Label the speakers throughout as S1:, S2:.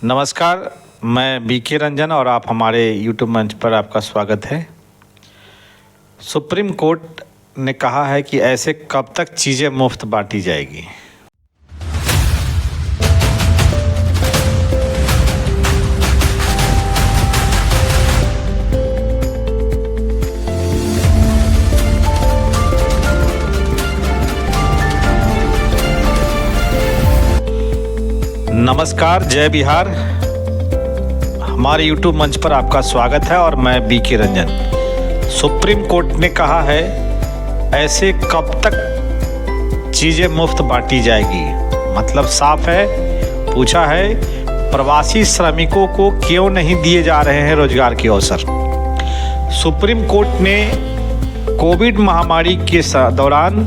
S1: नमस्कार, मैं बीके रंजन और आप हमारे यूट्यूब मंच पर आपका स्वागत है। सुप्रीम कोर्ट ने कहा है कि ऐसे कब तक चीज़ें मुफ्त बांटी जाएगी। नमस्कार, जय बिहार। हमारे यूट्यूब मंच पर आपका स्वागत है और मैं बीके रंजन। सुप्रीम कोर्ट ने कहा है ऐसे कब तक चीज़ें मुफ्त बांटी जाएगी। मतलब साफ है, पूछा है प्रवासी श्रमिकों को क्यों नहीं दिए जा रहे हैं रोजगार के अवसर। सुप्रीम कोर्ट ने कोविड महामारी के दौरान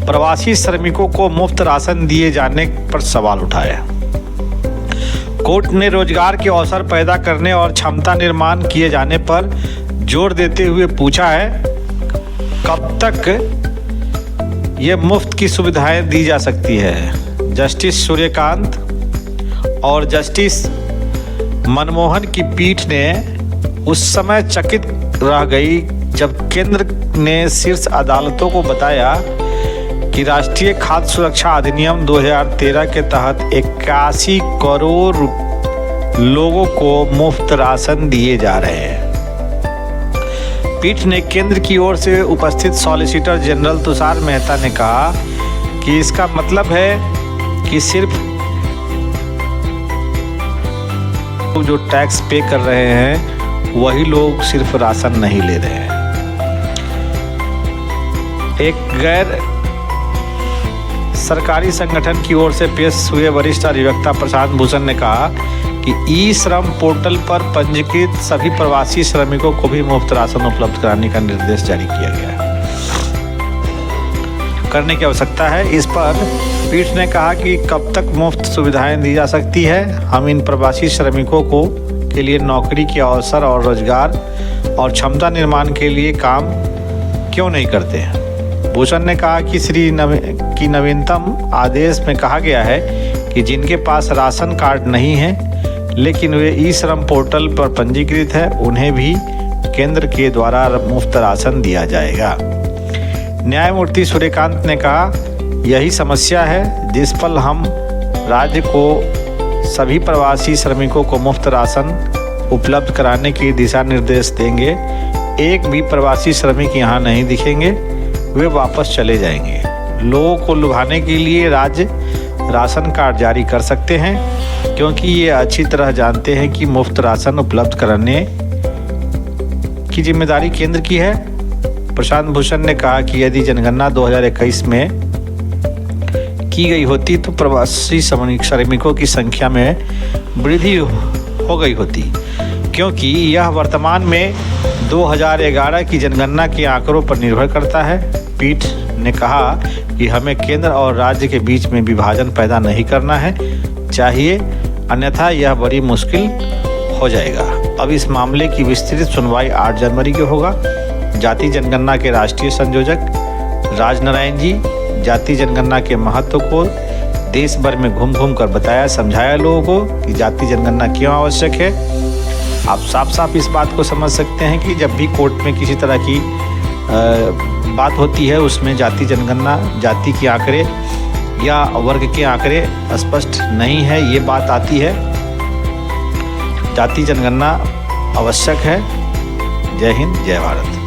S1: प्रवासी श्रमिकों को मुफ्त राशन दिए जाने पर सवाल उठाया। कोर्ट ने रोजगार के अवसर पैदा करने और क्षमता निर्माण किए जाने पर जोर देते हुए पूछा है कब तक ये मुफ्त की सुविधाएं दी जा सकती है। जस्टिस सूर्यकांत और जस्टिस मनमोहन की पीठ ने उस समय चकित रह गई जब केंद्र ने शीर्ष अदालतों को बताया कि राष्ट्रीय खाद्य सुरक्षा अधिनियम 2013 के तहत 81 करोड़ लोगों को मुफ्त राशन दिए जा रहे हैं। पीठ ने केंद्र की ओर से उपस्थित सॉलिसिटर जनरल तुषार मेहता ने कहा कि इसका मतलब है कि सिर्फ जो टैक्स पे कर रहे हैं वही लोग सिर्फ राशन नहीं ले रहे हैं। एक गैर सरकारी संगठन की ओर से पेश हुए वरिष्ठ अधिवक्ता प्रशांत भूषण ने कहा कि ई श्रम पोर्टल पर पंजीकृत सभी प्रवासी श्रमिकों को भी मुफ्त राशन उपलब्ध कराने का निर्देश जारी किया गया है। करने की आवश्यकता है। इस पर पीठ ने कहा कि कब तक मुफ्त सुविधाएं दी जा सकती है। हम इन प्रवासी श्रमिकों को के लिए नौकरी के अवसर और रोजगार और क्षमता निर्माण के लिए काम क्यों नहीं करते हैं। भूषण ने कहा कि नवीनतम आदेश में कहा गया है कि जिनके पास राशन कार्ड नहीं है लेकिन वे ई श्रम पोर्टल पर पंजीकृत है उन्हें भी केंद्र के द्वारा मुफ्त राशन दिया जाएगा। न्यायमूर्ति सूर्यकांत ने कहा यही समस्या है जिस पर हम राज्य को सभी प्रवासी श्रमिकों को मुफ्त राशन उपलब्ध कराने के दिशा निर्देश देंगे। एक भी प्रवासी श्रमिक यहाँ नहीं दिखेंगे, वे वापस चले जाएंगे। लोगों को लुभाने के लिए राज्य राशन कार्ड जारी कर सकते हैं क्योंकि ये अच्छी तरह जानते हैं कि मुफ्त राशन उपलब्ध कराने की जिम्मेदारी केंद्र की है। प्रशांत भूषण ने कहा कि यदि जनगणना 2021 में की गई होती तो प्रवासी श्रमिकों की संख्या में वृद्धि हो गई होती, क्योंकि यह वर्तमान में 2011 की जनगणना के आंकड़ों पर निर्भर करता है। पीठ ने कहा कि हमें केंद्र और राज्य के बीच में विभाजन पैदा नहीं करना है चाहिए, अन्यथा यह बड़ी मुश्किल हो जाएगा। अब इस मामले की विस्तृत सुनवाई 8 जनवरी को होगा। जाति जनगणना के राष्ट्रीय संयोजक राजनारायण जी जाति जनगणना के महत्व को देश भर में घूम घूम कर बताया, समझाया लोगों को कि जाति जनगणना क्यों आवश्यक है। आप साफ साफ इस बात को समझ सकते हैं कि जब भी कोर्ट में किसी तरह की बात होती है उसमें जाति जनगणना, जाति के आंकड़े या वर्ग के आंकड़े स्पष्ट नहीं है, ये बात आती है। जाति जनगणना आवश्यक है। जय हिंद, जय भारत।